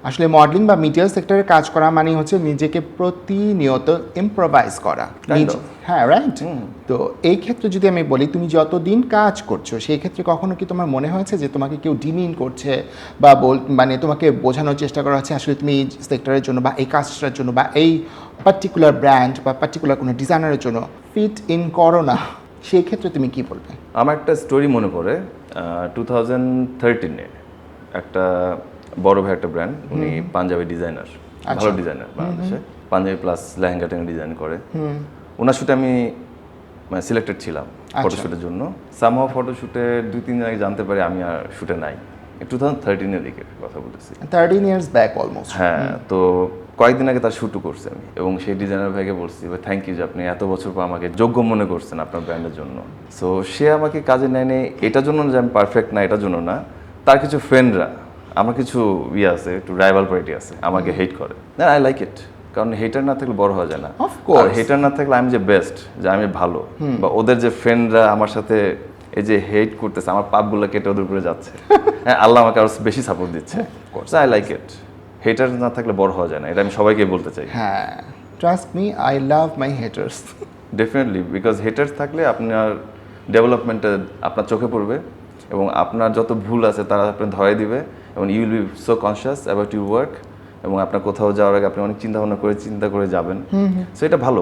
আসলে মডেলিং বা মিডিয়া সেক্টরে কাজ করা মানে হচ্ছে নিজেকে প্রতিনিয়ত ইম্প্রোভাইজ করা। Kind of. হ্যাঁ, রাইট। তো এই ক্ষেত্রে যদি আমি বলি, তুমি যতদিন কাজ করছো সেই ক্ষেত্রে কখনো কি তোমার মনে হয়েছে যে তোমাকে কেউ ডিমিন করছে বা মানে তোমাকে বোঝানোর চেষ্টা করা হচ্ছে আসলে তুমি এই সেক্টরের জন্য বা এই কাজটার জন্য বা এই পার্টিকুলার ব্র্যান্ড বা পার্টিকুলার কোনো ডিজাইনারের জন্য ফিট ইন করো না, সেই ক্ষেত্রে তুমি কি বলবে? আমার একটা স্টোরি মনে পড়ে 2013-এ একটা বড় ভাই একটা ব্র্যান্ড, উনি পাঞ্জাবি ডিজাইনার, ভালো ডিজাইনার বাংলাদেশে, পাঞ্জাবি প্লাস লেহেঙ্গা টেঙ্গা ডিজাইন করে। ওনার শুটে আমি মানে সিলেক্টেড ছিলাম ফটোশ্যুটের জন্য। সামহাও ফটোশ্যুটে 2-3 দিন আগে জানতে পারি আমি আর শুটে নাই। 2013-এর দিকে কথা বলতেছি, 13 ইয়ার্স ব্যাক অলমোস্ট। হ্যাঁ। তো কয়েকদিন আগে তার শ্যুটও করছি আমি, এবং সেই ডিজাইনার ভাইকে বলছি ভাই থ্যাংক ইউ যে আপনি এত বছর পর আমাকে যোগ্য মনে করছেন আপনার ব্র্যান্ডের জন্য। সো সে আমাকে কাজে নেয় নেই এটার জন্য না যে আমি পারফেক্ট না, এটার জন্য না। তার কিছু ফ্রেন্ডরা, আমার কিছু আছে, একটু রাইভাল পার্টি আছে, আমাকে হেট করে। না, আই লাইক ইট, কারণ হেটার না থাকলে বড় হওয়া যায় না। Of course. আর হেটার না থাকলে আমি যে বেস্ট, যে আমি ভালো, বা ওদের যে ফ্রেন্ডরা আমার সাথে এই যে হেট করতেছে, আমার পাপগুলো কেটে ওদের উপরে যাচ্ছে, হ্যাঁ, আল্লাহ আমাকে আরো বেশি সাপোর্ট দিচ্ছে। I like it. হেটার না থাকলে বড় হওয়া যায় না, এটা আমি সবাইকে বলতে চাই। হ্যাঁ, trust me, I love my haters. Definitely, because haters থাকলে আপনার ডেভেলপমেন্টটা আপনার চোখে পড়বে, এবং আপনার যত ভুল আছে তারা আপনার ধরাই দিবে, এবং you will be so conscious about your work, এবং আপনার কোথাও যাওয়ার আগে আপনি অনেক চিন্তা করে যাবেন। সো এটা ভালো।